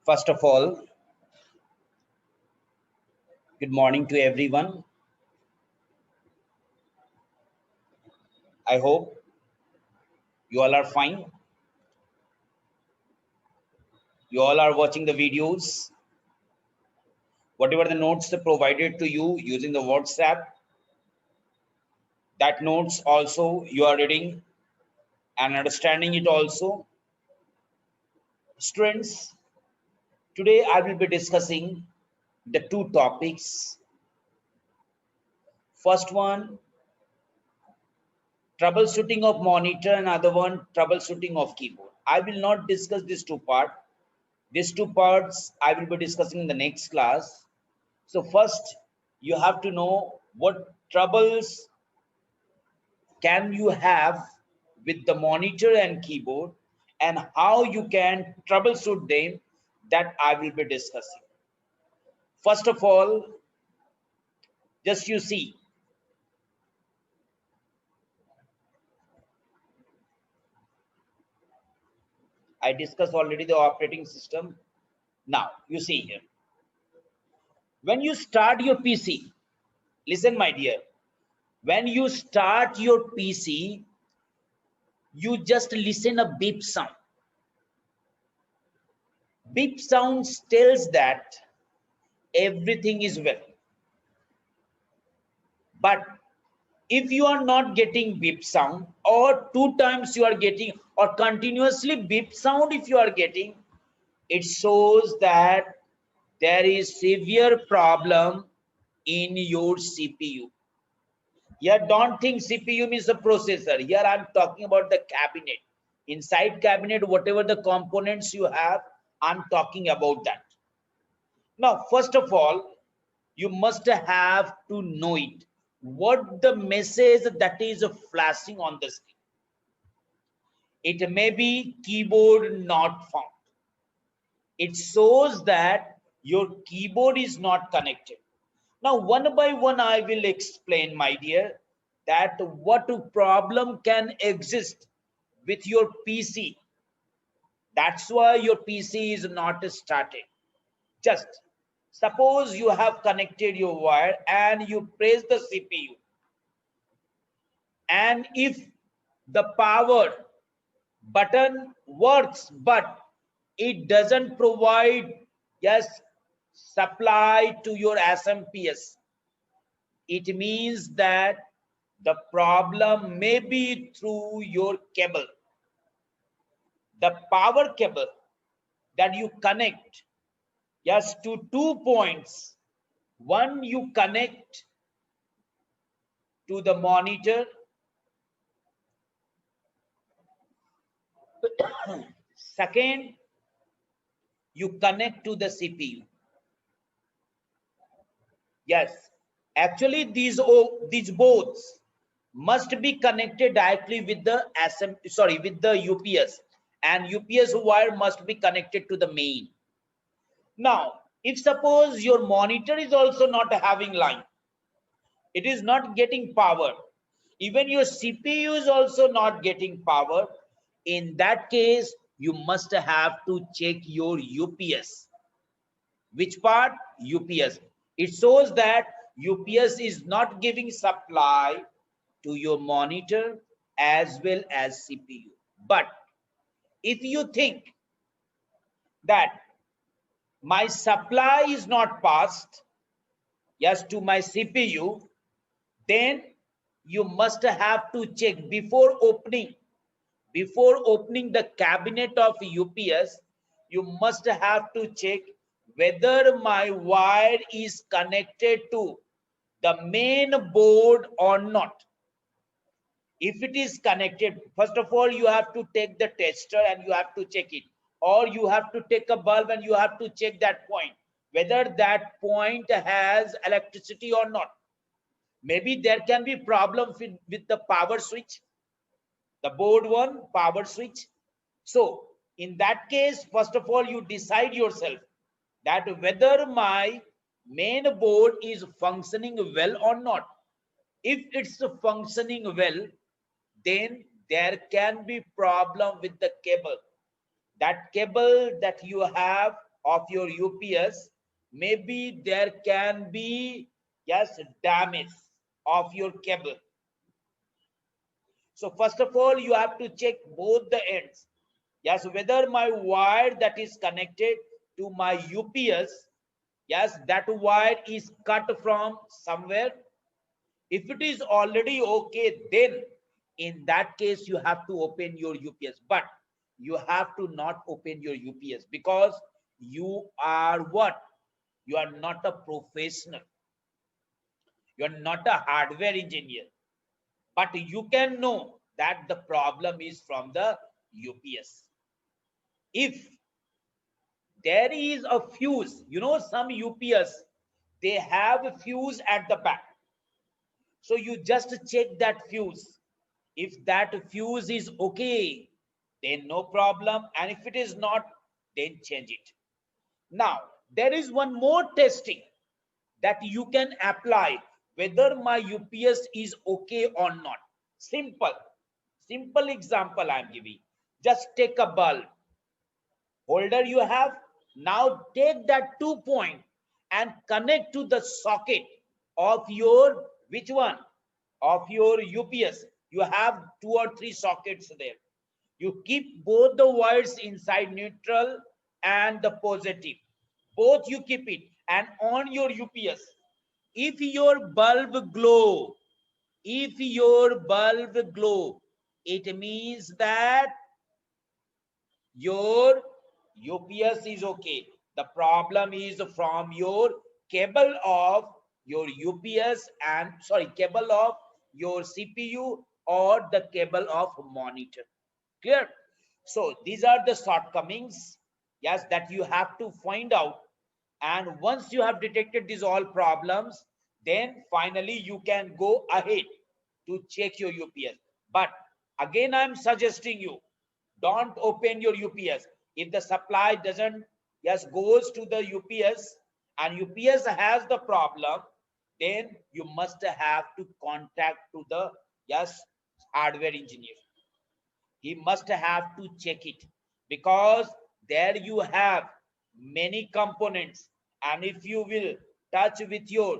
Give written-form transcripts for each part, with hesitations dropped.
First of all, good morning to everyone. I hope you all are fine. You all are watching the videos. Whatever the notes are provided to you using the WhatsApp, that notes also you are reading and understanding it also. Students, today I will be discussing the two topics. First one, troubleshooting of monitor, and other one, troubleshooting of keyboard. I will not discuss these two parts. These two parts I will be discussing in the next class. So first, you have to know what troubles can you have with the monitor and keyboard and how you can troubleshoot them, that I will be discussing. First of all, just you see, I discussed already the operating system. Now, you see here, when you start your PC, listen my dear, when you start your PC, you just listen a beep sound. Beep sounds tells that everything is well. But if you are not getting beep sound, or two times you are getting, or continuously beep sound if you are getting, it shows that there is severe problem in your CPU. Here, don't think CPU means the processor. Here I'm talking about the cabinet. Inside cabinet, whatever the components you have, I'm talking about that. Now, first of all, you must have to know it. What the message that is flashing on the screen? It may be keyboard not found. It shows that your keyboard is not connected. Now, one by one, I will explain, my dear, that what problem can exist with your PC. That's why your PC is not started. Just suppose you have connected your wire and you press the CPU, and if the power button works but it doesn't provide, yes, supply to your SMPS, it means that the problem may be through your cable. The power cable that you connect, yes, to 2 points. One, you connect to the monitor. Second, you connect to the CPU. Yes, actually these both must be connected directly with the with the UPS, and UPS wire must be connected to the main. Now, if suppose your monitor is also not having line, it is not getting power, even your CPU is also not getting power, in that case you must have to check your UPS. Which part? UPS. It shows that UPS is not giving supply to your monitor as well as CPU. But if you think that my supply is not passed, yes, to my CPU, then you must have to check before opening the cabinet of UPS. You must have to check whether my wire is connected to the main board or not. If it is connected, first of all you have to take the tester and you have to check it, or you have to take a bulb and you have to check that point, whether that point has electricity or not. Maybe there can be problem with the power switch, the board one power switch. So in that case, first of all you decide yourself that whether my main board is functioning well or not. If it's functioning well, then there can be problem with the cable, that cable that you have of your UPS, maybe there can be, yes, damage of your cable. So first of all, you have to check both the ends. Yes, whether my wire that is connected to my UPS, yes, that wire is cut from somewhere. If it is already okay, then in that case you have to open your UPS. But you have to not open your UPS, because you are what? You are not a professional. You are not a hardware engineer. But you can know that the problem is from the UPS. If there is a fuse, some UPS, they have a fuse at the back. So you just check that fuse. If that fuse is okay, then no problem. And if it is not, then change it. Now, there is one more testing that you can apply whether my UPS is okay or not. Simple example I'm giving. Just take a bulb holder you have. Now take that 2 point and connect to the socket of your, which one? Of your UPS. You have 2 or 3 sockets there. You keep both the wires inside neutral and the positive. Both you keep it, and on your UPS, if your bulb glow, it means that your UPS is okay. The problem is from your cable of your UPS and, sorry, cable of your CPU or the cable of monitor. Clear? So these are the shortcomings, yes, that you have to find out. And once you have detected these all problems, then finally you can go ahead to check your UPS. But again, I'm suggesting you, don't open your UPS. If the supply doesn't, yes, goes to the UPS and UPS has the problem, then you must have to contact to the, yes, hardware engineer. He must have to check it, because there you have many components, and if you will touch with your,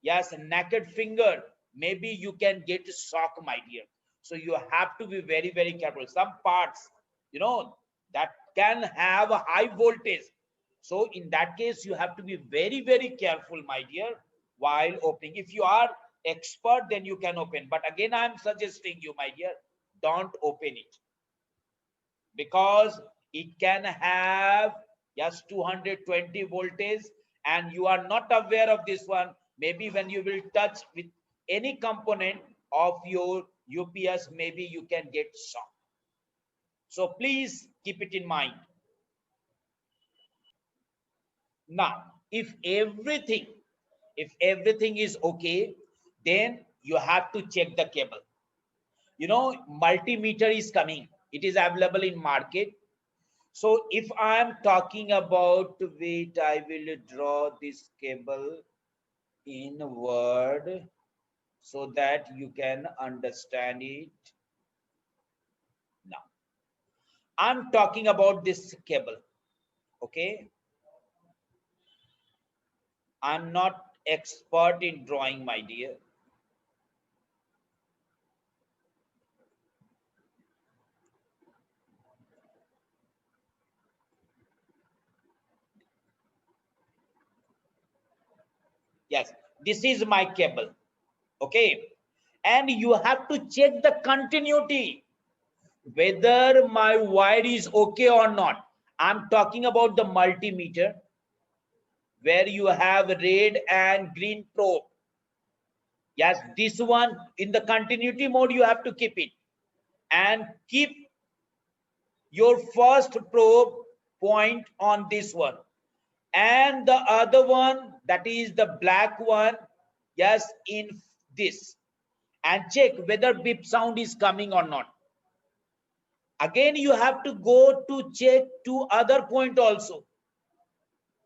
yes, naked finger, maybe you can get shock, my dear. So you have to be very careful. Some parts, that can have a high voltage. So in that case, you have to be very careful, my dear, while opening. If you are expert, then you can open. But again, I'm suggesting you, my dear, don't open it, because it can have just 220 voltage, and you are not aware of this one. Maybe when you will touch with any component of your UPS, maybe you can get shock. So please keep it in mind. Now, if everything is okay, then you have to check the cable. Multimeter is coming. It is available in market. So if I am talking about, wait, I will draw this cable in Word so that you can understand it. Now, I'm talking about this cable. Okay. I'm not expert in drawing, my dear. Yes, this is my cable. Okay. And you have to check the continuity, whether my wire is okay or not. I'm talking about the multimeter, where you have red and green probe. Yes, this one in the continuity mode, you have to keep it, and keep your first probe point on this one, and the other one, that is the black one, yes, in this, and check whether beep sound is coming or not. Again, you have to go to check to other point also.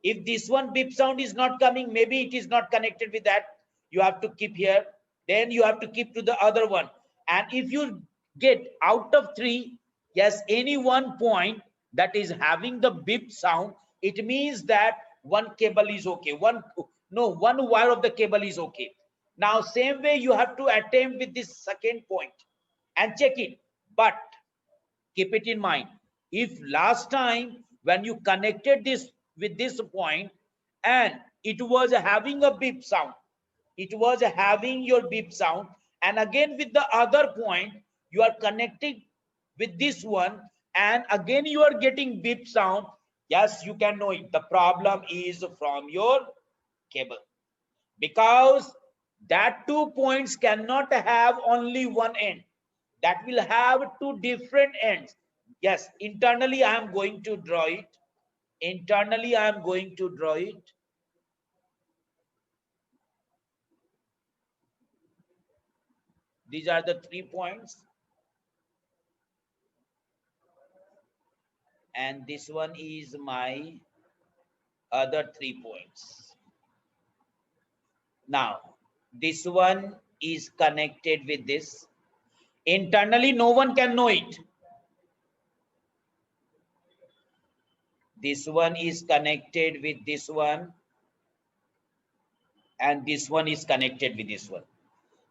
If this one beep sound is not coming, maybe it is not connected with that. You have to keep here. Then you have to keep to the other one. And if you get out of 3, yes, any one point that is having the beep sound, it means that one cable is okay. One wire of the cable is okay. Now, same way you have to attempt with this second point and check it. But keep it in mind, if last time when you connected this with this point and it was having a beep sound, it was having your beep sound, and again with the other point you are connecting with this one and again you are getting beep sound, yes, you can know it. The problem is from your cable, because that 2 points cannot have only one end, that will have two different ends. Yes, internally I am going to draw it. Internally I am going to draw it. These are the 3 points, and this one is my other 3 points. Now this one is connected with this. Internally no one can know it. This one is connected with this one, and this one is connected with this one.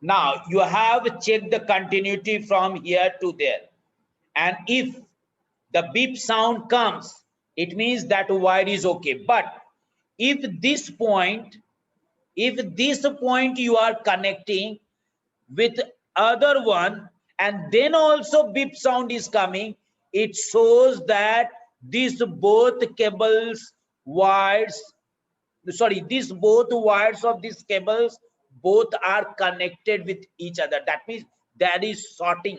Now you have checked the continuity from here to there, and if the beep sound comes, it means that wire is okay. But if this point you are connecting with other one and then also beep sound is coming, it shows that these both cables wires, sorry, these both wires of these cables both are connected with each other. That means there is shorting.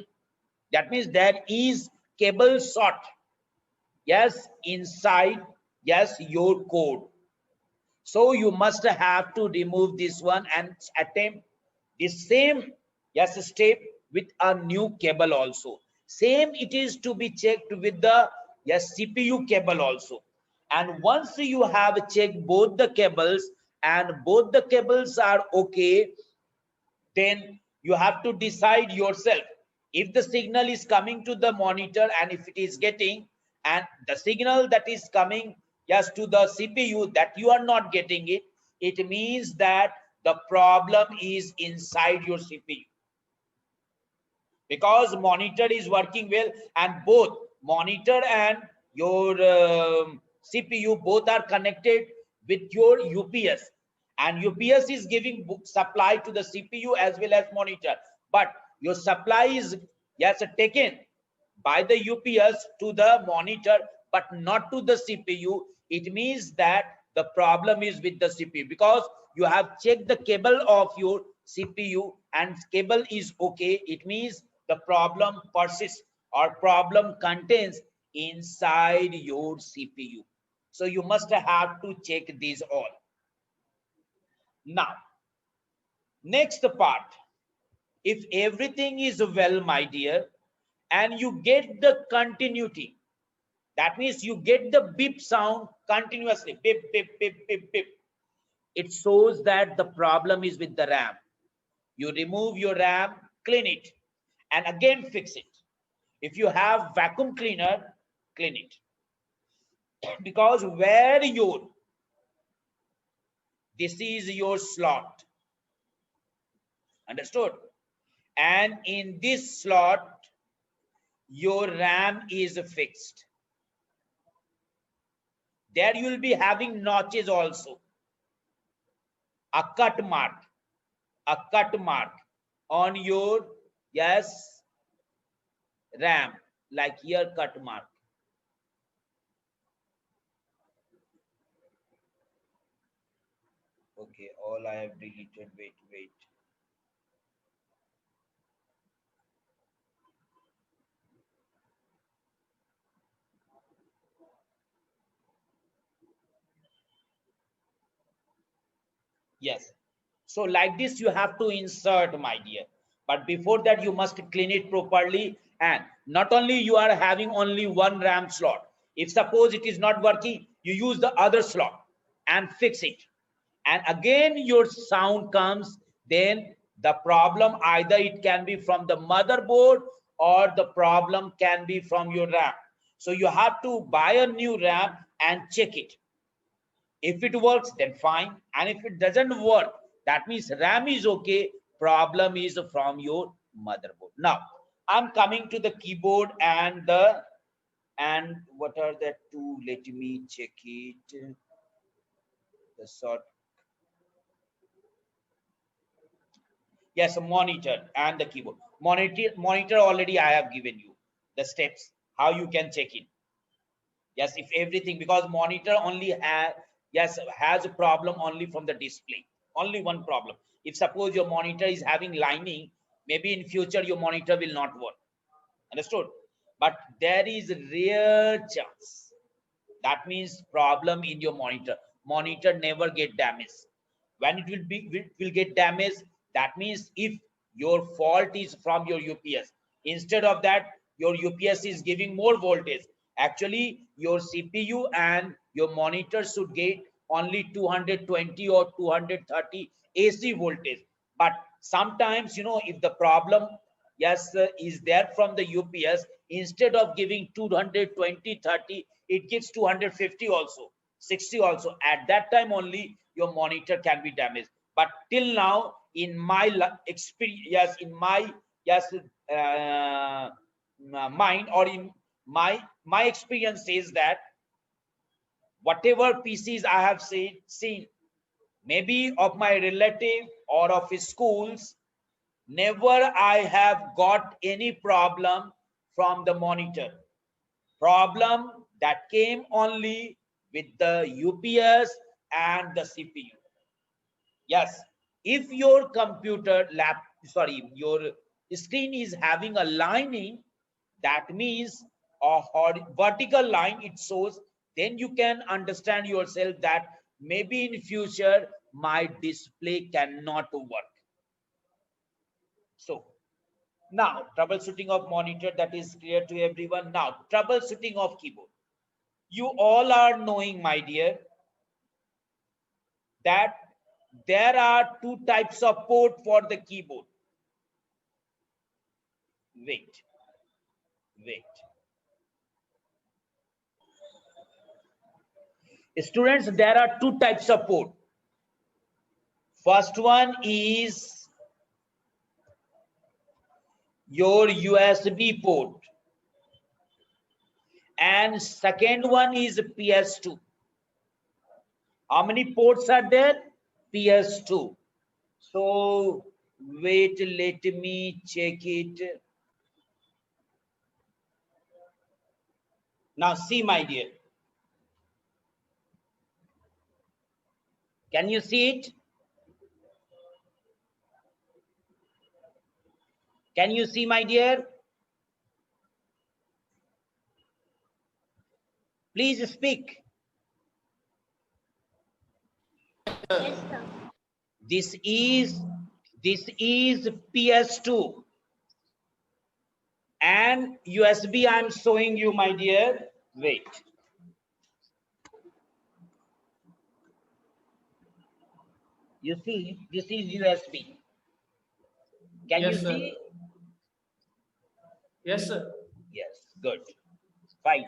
That means there is cable short, yes, inside, yes, your code. So you must have to remove this one and attempt the same, yes, step with a new cable also. Same it is to be checked with the, yes, CPU cable also. And once you have checked both the cables and both the cables are okay, then you have to decide yourself if the signal is coming to the monitor, and if it is getting, and the signal that is coming, yes, to the CPU, that you are not getting it, it means that the problem is inside your CPU, because monitor is working well and both monitor and your CPU both are connected with your UPS, and UPS is giving supply to the CPU as well as monitor, but your supply is, yes, taken by the UPS to the monitor but not to the CPU. It means that the problem is with the CPU, because you have checked the cable of your CPU and cable is okay. It means the problem persists or problem contains inside your CPU. So you must have to check these all. Now, next part, if everything is well, my dear, and you get the continuity, that means you get the beep sound continuously, beep, beep, beep, beep, beep. It shows that the problem is with the RAM. You remove your RAM, clean it, and again fix it. If you have vacuum cleaner, clean it. Because where your, this is your slot, understood? And in this slot, your RAM is fixed. There you will be having notches also, a cut mark on your, yes, RAM, like here cut mark. Okay, all I have deleted, wait. Yes, so like this you have to insert, my dear, but before that you must clean it properly. And not only you are having only one RAM slot, if suppose it is not working, you use the other slot and fix it, and again your sound comes, then the problem either it can be from the motherboard or the problem can be from your RAM. So you have to buy a new RAM and check it. If it works, then fine. And if it doesn't work, that means RAM is okay. Problem is from your motherboard. Now, I'm coming to the keyboard and what are the two? Let me check it. The sort. Yes, a monitor and the keyboard. Monitor already I have given you the steps how you can check it. Yes, if everything, because monitor only has a problem only from the display. Only one problem. If suppose your monitor is having lining, maybe in future your monitor will not work. Understood? But there is a rare chance. That means problem in your monitor. Monitor never get damaged. When it will get damaged, that means if your fault is from your UPS, instead of that your UPS is giving more voltage. Actually, your CPU and your monitor should get only 220 or 230 AC voltage. But sometimes, if the problem, yes, is there from the UPS, instead of giving 220, 30, it gives 250 also, 60 also. At that time only your monitor can be damaged. But till now, in my experience, yes, in my mind, or in my experience says that whatever PCs I have seen, maybe of my relative or of his schools, never I have got any problem from the monitor. Problem that came only with the UPS and the CPU. Yes, if your your screen is having a lining, that means a vertical line it shows, then you can understand yourself that maybe in future my display cannot work. So now troubleshooting of monitor, that is clear to everyone. Now troubleshooting of keyboard. You all are knowing, my dear, that there are two types of port for the keyboard. Wait. Students, there are two types of port. First one is your USB port, and second one is PS2. How many ports are there? PS2. So wait, let me check it. Now see, my dear. Can you see it? Can you see, my dear? Please speak. Yes, sir. This is PS2 and USB. I'm showing you, my dear. Wait. You see, this is USB. Can you Yes, sir. see? Yes, sir. Yes, good. Fine.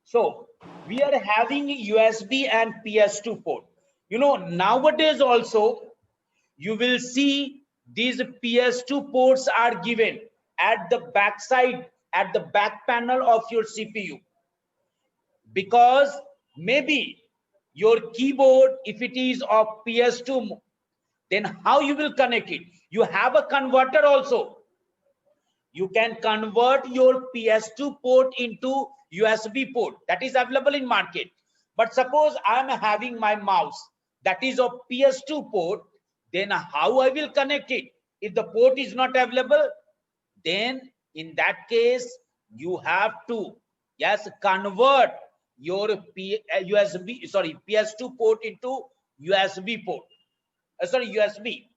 So we are having USB and PS2 port. Nowadays also you will see these PS2 ports are given at the back side, at the back panel of your CPU, because maybe your keyboard, if it is of PS2, then how you will connect it? You have a converter also. You can convert your PS2 port into USB port, that is available in market. But suppose I am having my mouse that is of PS2 port, then how I will connect it? If the port is not available, then in that case you have to convert your PS2 port into USB port, USB,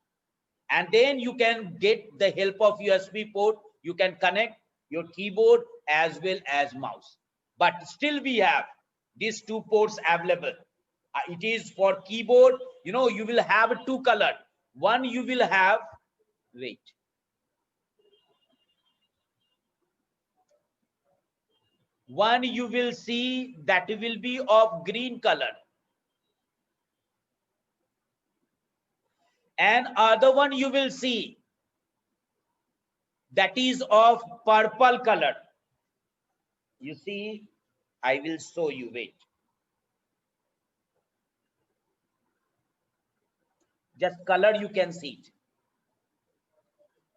and then you can get the help of USB port. You can connect your keyboard as well as mouse. But still we have these two ports available. It is for keyboard. You will have two color. One you will have, One you will see that will be of green color, and other one you will see that is of purple color. You see, I will show you, wait. Just color you can see it.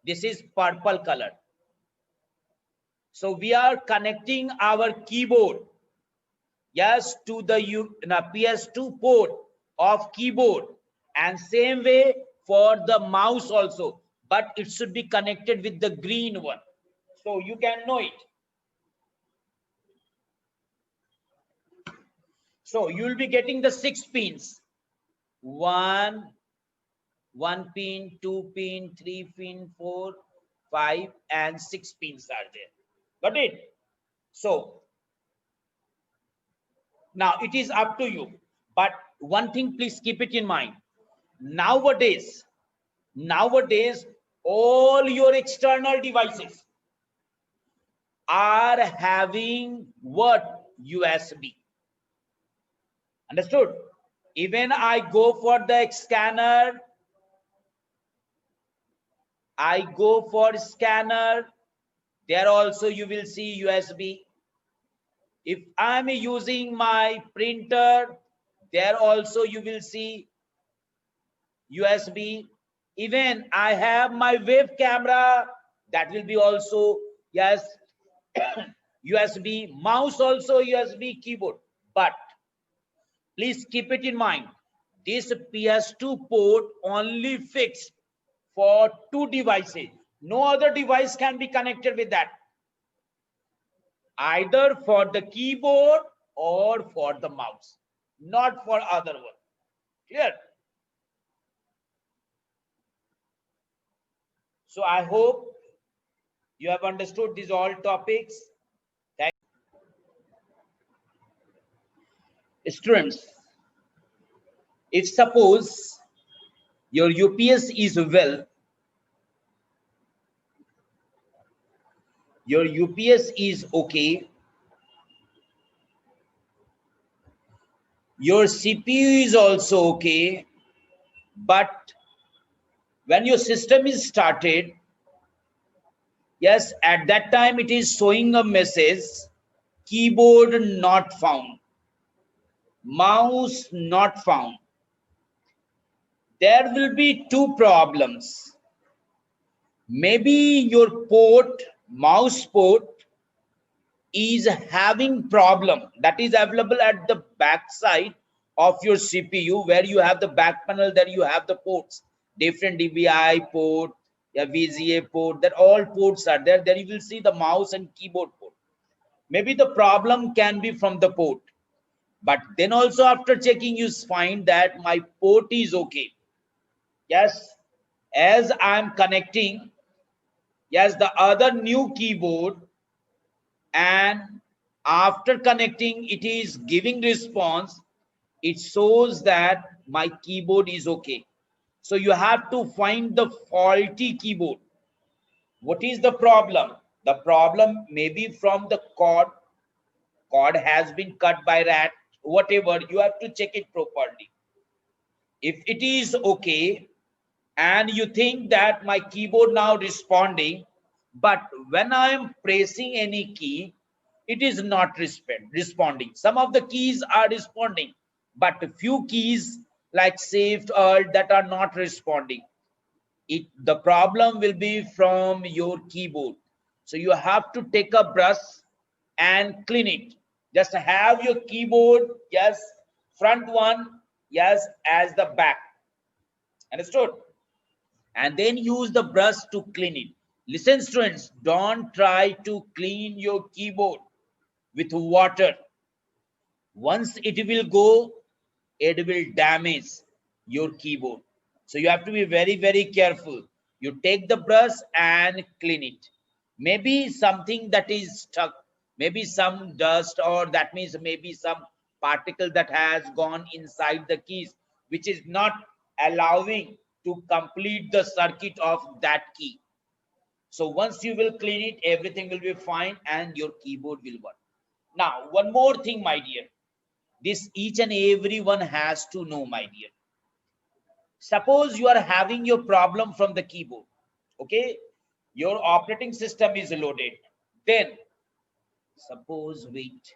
This is purple color. So we are connecting our keyboard, yes, to the PS2 port of keyboard, and same way for the mouse also, but it should be connected with the green one, so you can know it. So you will be getting the 6 pins. One pin, 2 pin, 3 pin, 4, 5, and 6 pins are there. Got it? So now it is up to you. But one thing, please keep it in mind. Nowadays, all your external devices are having what? USB. Understood? Even I go for the scanner, there also you will see USB. If I'm using my printer, there also you will see USB. Even I have my web camera, that will be also, yes, USB. Mouse also USB, keyboard. But please keep it in mind, this PS2 port only fixed for 2 devices. No other device can be connected with that, either for the keyboard or for the mouse, not for other one. Clear? So I hope you have understood these all topics. Thank you. Students, if suppose your UPS is well, your UPS is okay, your CPU is also okay, but when your system is started, yes, at that time it is showing a message, keyboard not found, mouse not found. There will be 2 problems. Maybe your port, mouse port, is having problem that is available at the back side of your CPU, where you have the back panel, there you have the ports, different DVI port, yeah, VGA port, that all ports are there. There you will see the mouse and keyboard port. Maybe the problem can be from the port, but then also after checking you find that my port is okay. Yes, as I'm connecting, yes, the other new keyboard, and after connecting it is giving response, it shows that my keyboard is okay. So you have to find the faulty keyboard. What is the problem? The problem may be from the cord has been cut by rat, whatever. You have to check it properly. If it is okay and you think that my keyboard now responding, but when I am pressing any key, it is not responding. Some of the keys are responding, but a few keys like shift alt that are not responding. The problem will be from your keyboard. So you have to take a brush and clean it. Just have your keyboard, yes, front one, yes, as the back. Understood? And then use the brush to clean it. Listen, students, don't try to clean your keyboard with water. Once it will go, it will damage your keyboard. So you have to be very, very careful. You take the brush and clean it. Maybe something that is stuck, maybe some dust, or that means maybe some particle that has gone inside the keys, which is not allowing to complete the circuit of that key. So once you will clean it, everything will be fine and your keyboard will work. Now, one more thing, my dear. This each and everyone has to know, my dear. Suppose you are having your problem from the keyboard. Okay, your operating system is loaded. Then, suppose, wait,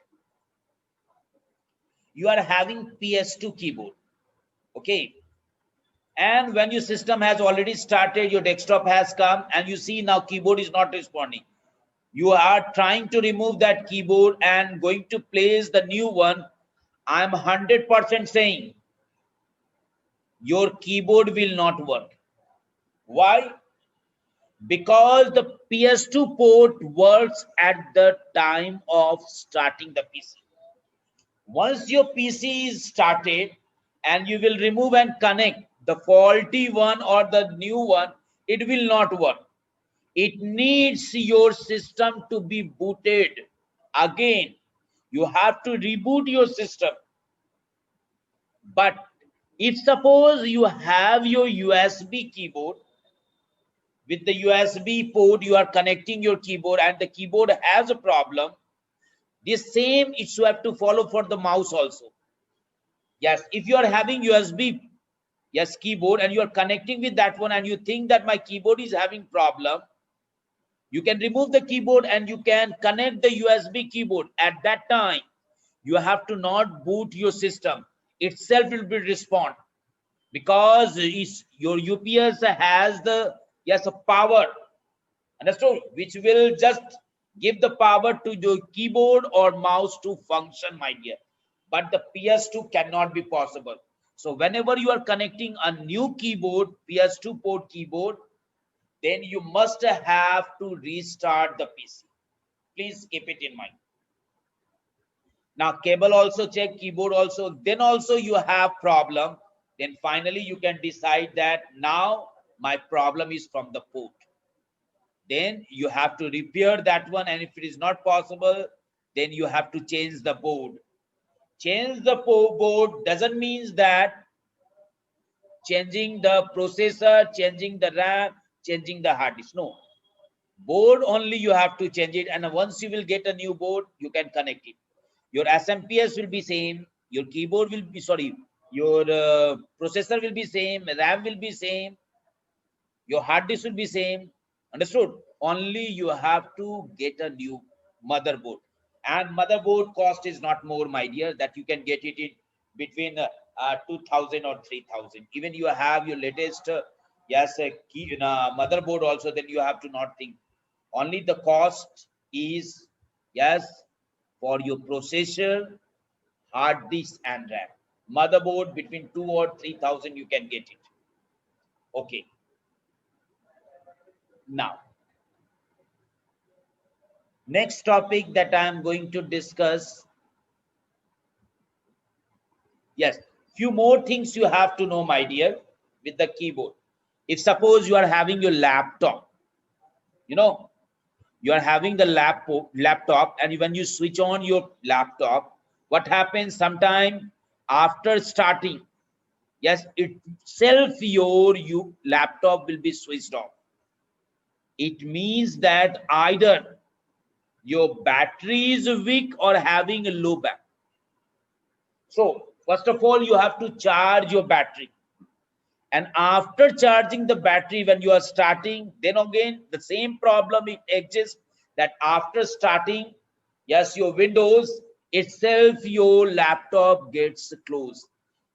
you are having PS2 keyboard. Okay, and when your system has already started, your desktop has come, and you see now keyboard is not responding. You are trying to remove that keyboard and going to place the new one. I'm 100% saying your keyboard will not work. Why? Because the PS2 port works at the time of starting the PC. Once your PC is started and you will remove and connect the faulty one or the new one, it will not work. It needs your system to be booted again. You have to reboot your system. But if suppose you have your USB keyboard, with the USB port you are connecting your keyboard and the keyboard has a problem, the same issue have to follow for the mouse also. Yes, if you are having USB, yes, keyboard, and you are connecting with that one and you think that my keyboard is having problem, you can remove the keyboard and you can connect the USB keyboard. At that time, you have to not boot your system. Itself will be respond, because your UPS has the, yes, a power, understood, which will just give the power to your keyboard or mouse to function, my dear. But the PS2 cannot be possible. So whenever you are connecting a new keyboard, PS2 port keyboard, then you must have to restart the PC. Please keep it in mind. Now cable also check, keyboard also, then also you have problem. Then finally you can decide that now my problem is from the port. Then you have to repair that one, and if it is not possible, then you have to change the board. Change the board doesn't mean that changing the processor, changing the RAM, changing the hard disk. No, board only you have to change it, and once you will get a new board, you can connect it. Your SMPS will be same, your keyboard will be, sorry, your processor will be same, RAM will be same, your hard disk will be same. Understood? Only you have to get a new motherboard, and motherboard cost is not more, my dear, that you can get it in between 2000 or 3000. Even you have your latest yes, key motherboard also, then you have to not think. Only the cost is, yes, for your processor, hard disk and RAM. Motherboard between 2 or 3000 you can get it. Okay, now next topic that I am going to discuss. Yes, few more things you have to know, my dear, with the keyboard. If suppose you are having your laptop, you know, you are having the laptop, and when you switch on your laptop, what happens sometime after starting, yes, itself your laptop will be switched off. It means that either your battery is weak or having a low back. So first of all, you have to charge your battery. And after charging the battery, when you are starting, then again, the same problem it exists, that after starting, yes, your Windows itself, your laptop gets closed.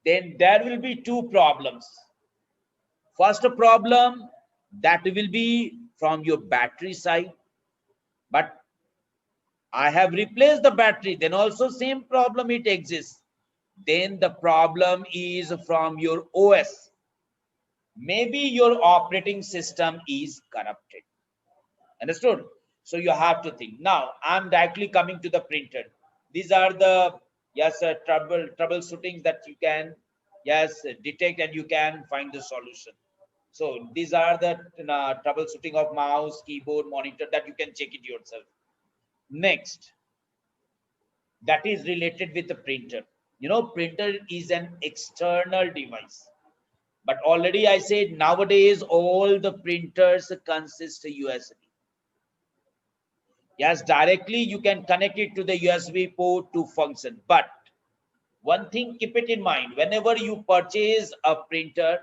Then there will be two problems. First problem, that will be from your battery side. But I have replaced the battery, then also same problem it exists. Then the problem is from your OS. Maybe your operating system is corrupted. Understood? So you have to think. Now I'm directly coming to the printer. These are the, yes, troubleshootings that you can, yes, detect, and you can find the solution. So these are the troubleshooting of mouse, keyboard, monitor, that you can check it yourself. Next, that is related with the printer. You know, printer is an external device. But already I said nowadays all the printers consist of USB. Yes, directly you can connect it to the USB port to function. But one thing, keep it in mind, whenever you purchase a printer,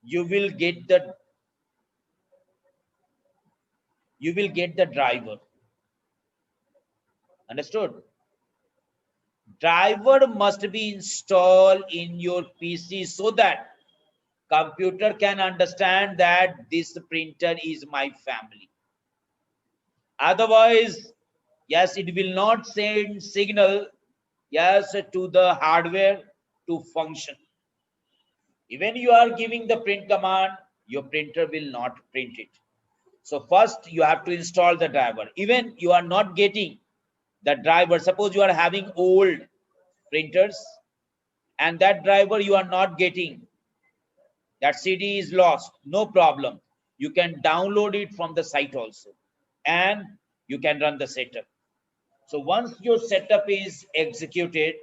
you will get the driver. Understood? Driver must be installed in your PC so that computer can understand that this printer is my family. Otherwise, yes, it will not send signal, yes, to the hardware to function. Even you are giving the print command, your printer will not print it. So first you have to install the driver. Even you are not getting the driver, suppose you are having old printers and that driver you are not getting, that CD is lost, no problem. You can download it from the site also and you can run the setup. So once your setup is executed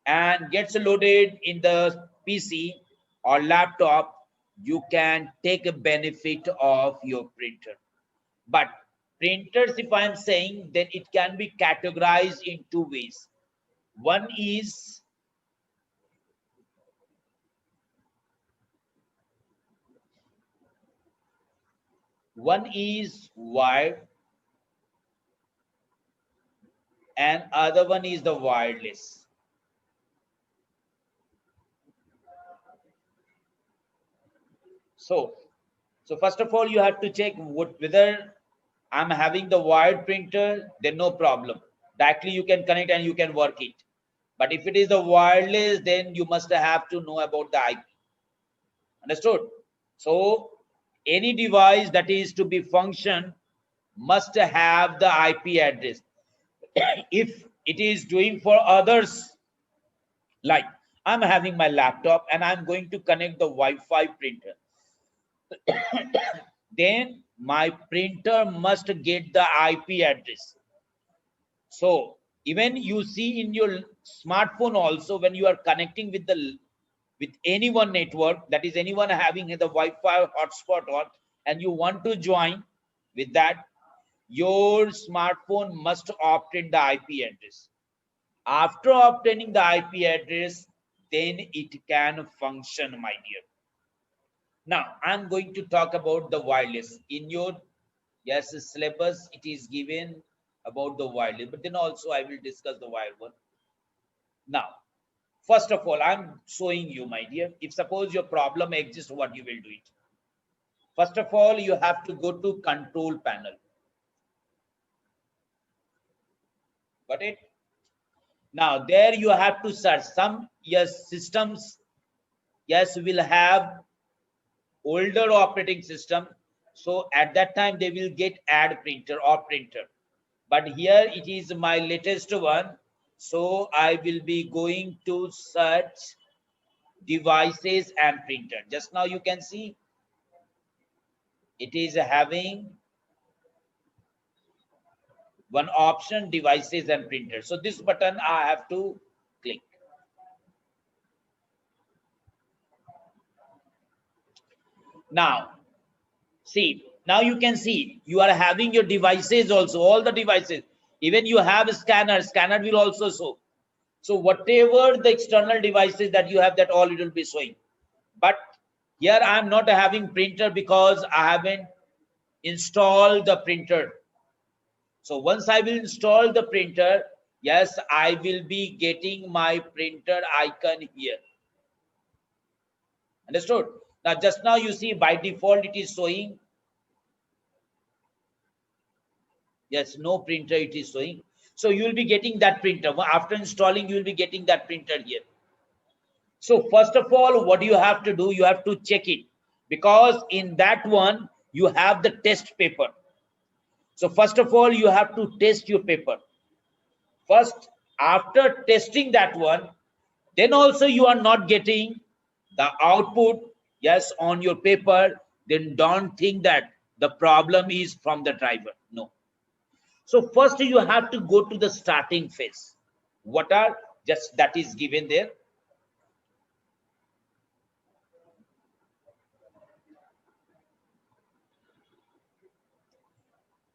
and gets loaded in the PC or laptop, you can take a benefit of your printer. But printers, if I'm saying, then it can be categorized in two ways. One is wired and other one is the wireless. So first of all, you have to check whether I'm having the wired printer, then no problem. Directly you can connect and you can work it. But if it is the wireless, then you must have to know about the IP. Understood? So any device that is to be function must have the IP address. If it is doing for others, like I'm having my laptop and I'm going to connect the Wi-Fi printer, then my printer must get the IP address. So even you see in your smartphone also, when you are connecting with any one network, that is anyone having the Wi-Fi hotspot on, and you want to join with that, your smartphone must obtain the IP address. After obtaining the IP address, then it can function, my dear. Now I'm going to talk about the wireless. In your yes syllabus, it is given about the wireless, but then also I will discuss the wired one. Now, first of all, I'm showing you, my dear, if suppose your problem exists, what you will do it. First of all, you have to go to control panel. Got it? Now there you have to search some, yes, systems, yes, will have older operating system. So at that time they will get add printer or printer. But here it is my latest one. So I will be going to search devices and printer. Just now you can see it is having one option, devices and printer. So this button I have to click. Now see, now you can see you are having your devices also, all the devices. Even you have a scanner will also show. So whatever the external devices that you have, that all it will be showing. But here I am not having printer because I haven't installed the printer. So once I will install the printer, yes, I will be getting my printer icon here. Understood? Now just now you see by default it is showing, yes, no printer it is showing. So you will be getting that printer. After installing, you will be getting that printer here. So first of all, what you have to do, you have to check it, because in that one you have the test paper. So first of all, you have to test your paper. First, after testing that one, then also you are not getting the output, yes, on your paper, then don't think that the problem is from the driver. No. So first you have to go to the starting phase. What are, just that is given there.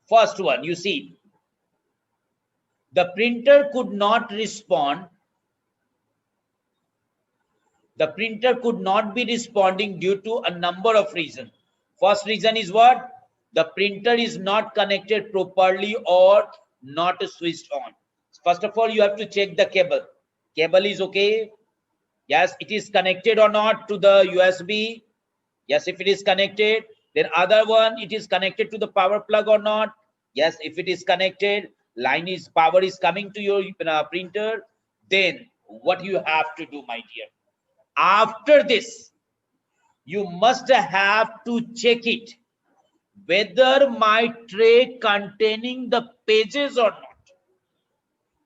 First one, you see, The printer could not respond. The printer could not be responding due to a number of reasons. First reason is what? The printer is not connected properly or not switched on. First of all, you have to check the cable. Cable is okay. Yes, it is connected or not to the USB. Yes, if it is connected, then other one, it is connected to the power plug or not. Yes, if it is connected, power is coming to your printer, then what you have to do, my dear? After this, you must have to check it whether my tray containing the pages or not.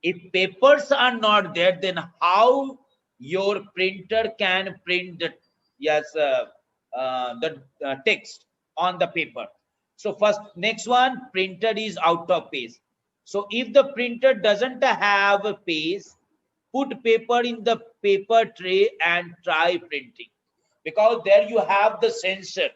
If papers are not there, then how your printer can print the text on the paper? So first, next one, printer is out of page. So if the printer doesn't have a page, put paper in the paper tray and try printing, because there you have the sensor.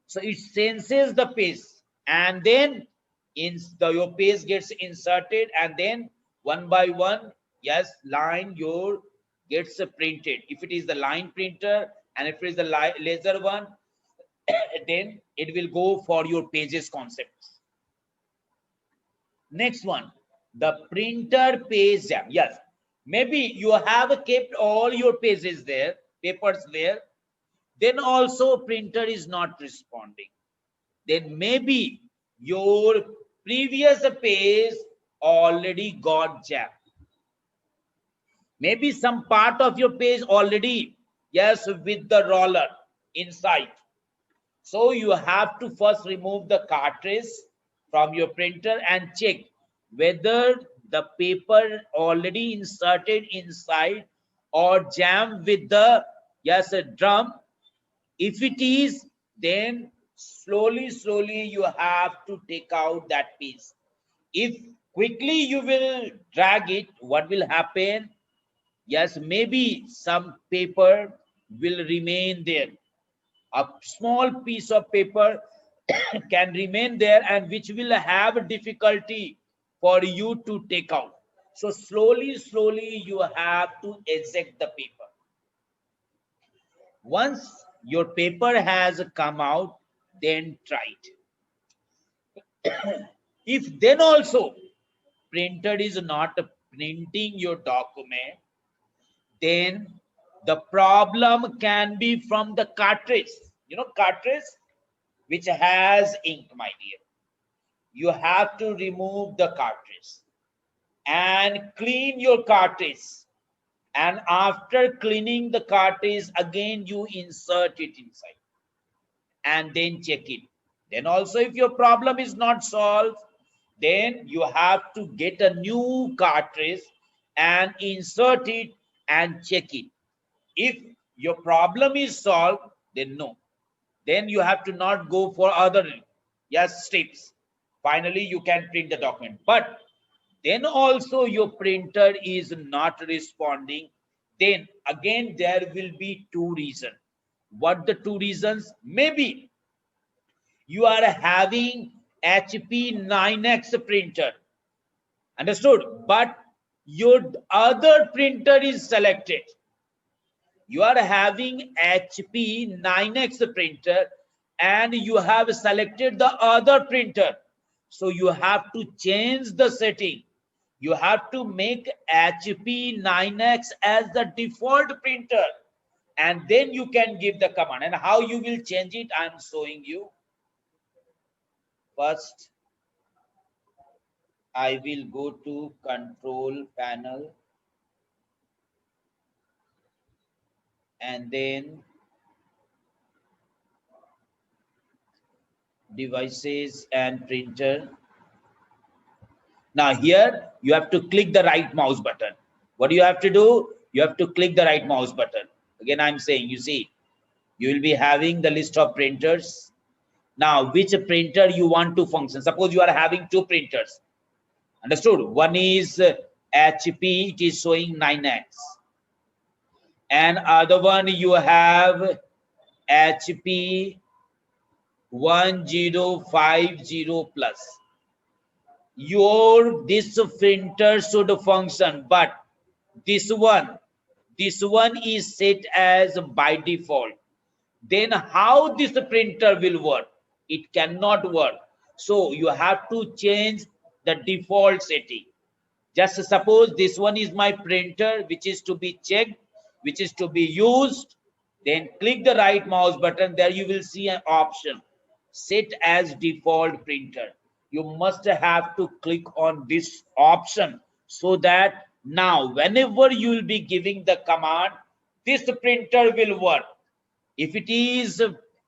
So it senses the page, and then your page gets inserted, and then one by one, yes, line your gets printed. If it is the line printer and if it is the laser one, then it will go for your pages concepts. Next one, the printer page jam. Yes, maybe you have kept all your pages there, papers there, then also printer is not responding. Then maybe your previous page already got jammed. Maybe some part of your page already, yes, with the roller inside. So you have to first remove the cartridge from your printer and check whether the paper already inserted inside or jammed with the, yes, a drum. If it is, then slowly you have to take out that piece. If quickly you will drag it, what will happen? Yes, maybe some paper will remain there. A small piece of paper can remain there, and which will have difficulty for you to take out. So slowly you have to eject the paper. Once your paper has come out, then try it. If then also printer is not printing your document, then the problem can be from the cartridge. You know, cartridge which has ink, my dear. You have to remove the cartridge and clean your cartridge. And after cleaning the cartridge, again you insert it inside and then check it. Then also, if your problem is not solved, then you have to get a new cartridge and insert it and check it. If your problem is solved, then no. Then you have to not go for other, yes, steps. Finally, you can print the document. But then also your printer is not responding, then again there will be two reasons. What the two reasons? Maybe you are having HP 9X printer, understood, but your other printer is selected. You are having HP 9X printer and you have selected the other printer, so you have to change the setting. You have to make HP 9X as the default printer, and then you can give the command. And how you will change it, I am showing you. First, I will go to control panel and then devices and printer. Now here you have to click the right mouse button. What do you have to do? You have to click the right mouse button. Again, I'm saying, you see, you will be having the list of printers. Now, which printer you want to function? Suppose you are having two printers. Understood? One is HP, it is showing 9X. And other one you have HP 1050 plus. your this printer should function, but this one is set as by default. Then how this printer will work? It cannot work. So you have to change the default setting. Just suppose this one is my printer, which is to be checked, which is to be used. Then click the right mouse button. There you will see an option, set as default printer. You must have to click on this option so that now whenever you will be giving the command, this printer will work. If it is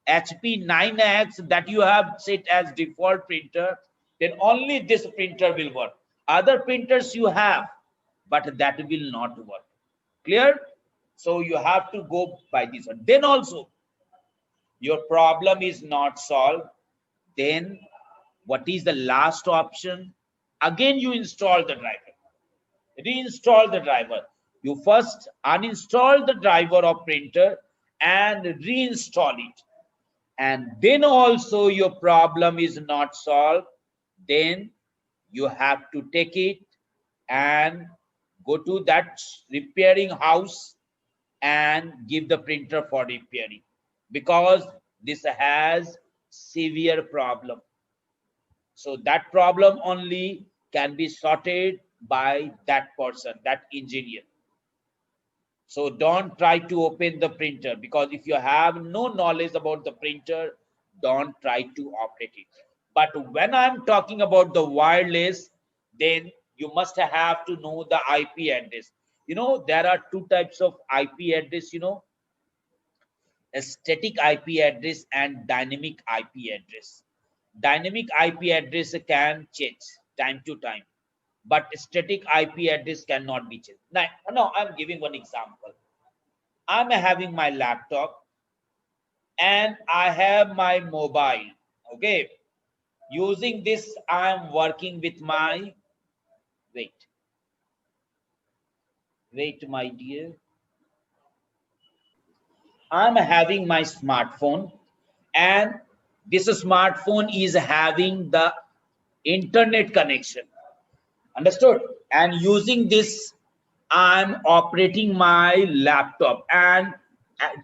HP 9X that you have set as default printer, then only this printer will work. Other printers you have, but that will not work. Clear? So you have to go by this one. Then also, your problem is not solved. Then what is the last option? Again, you install the driver. Reinstall the driver. You first uninstall the driver of printer and reinstall it. And then also your problem is not solved. Then you have to take it and go to that repairing house and give the printer for repairing, because this has severe problem. So that problem only can be sorted by that person, that engineer. So don't try to open the printer, because if you have no knowledge about the printer, don't try to operate it. But when I'm talking about the wireless, then you must have to know the IP address. You know, there are two types of IP address, you know, a static IP address and dynamic IP address. Dynamic IP address can change time to time, but static IP address cannot be changed. Now I'm giving one example. I'm having my laptop and I have my mobile. Okay. Using this, I'm working with my, wait, my dear. I'm having my smartphone, and this smartphone is having the internet connection. Understood? And using this, I'm operating my laptop and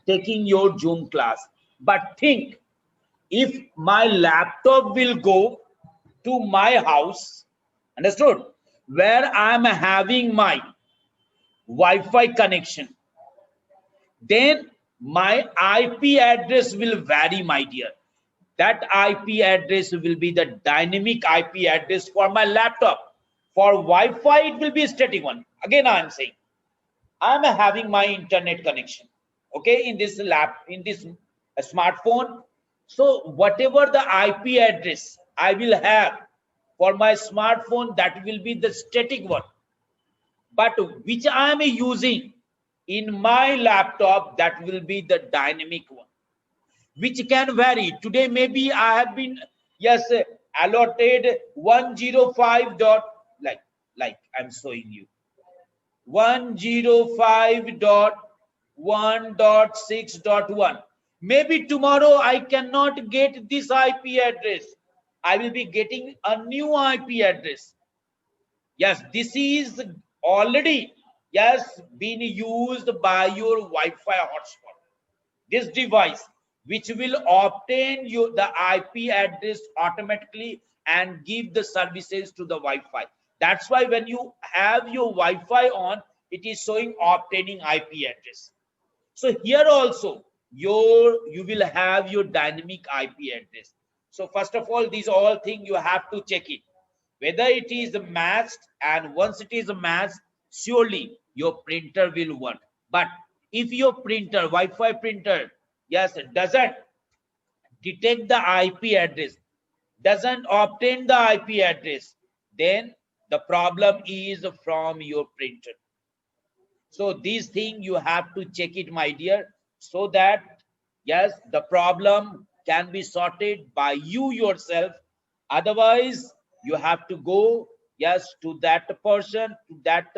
taking your Zoom class. But think, if my laptop will go to my house, understood, where I'm having my Wi-Fi connection, then my IP address will vary, my dear. That IP address will be the dynamic IP address for my laptop. For Wi-Fi, it will be a static one. Again, I'm saying, I'm having my internet connection, okay, in this in this smartphone. So whatever the IP address I will have for my smartphone, that will be the static one. But which I am using in my laptop, that will be the dynamic one, which can vary. Today, maybe I have been, yes, allotted 105 dot, like I'm showing you, 105.1.6.1. Maybe tomorrow I cannot get this IP address. I will be getting a new IP address. Yes, this is already, yes, been used by your Wi-Fi hotspot. This device, which will obtain you the IP address automatically and give the services to the Wi-Fi. That's why when you have your Wi-Fi on, it is showing obtaining IP address. So here also you will have your dynamic IP address. So first of all, these all things you have to check it, whether it is matched, and once it is matched, surely your printer will work. But if your printer, Wi-Fi printer, yes, doesn't detect the IP address, doesn't obtain the IP address, then the problem is from your printer. So these things you have to check it, my dear, so that, yes, the problem can be sorted by you yourself. Otherwise, you have to go, yes, to that person, to that,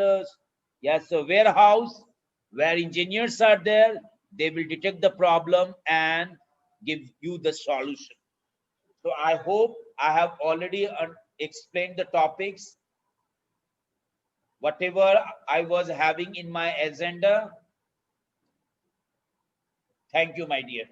yes, warehouse where engineers are there. They will detect the problem and give you the solution. So I hope I have already explained the topics, whatever I was having in my agenda. Thank you, my dear.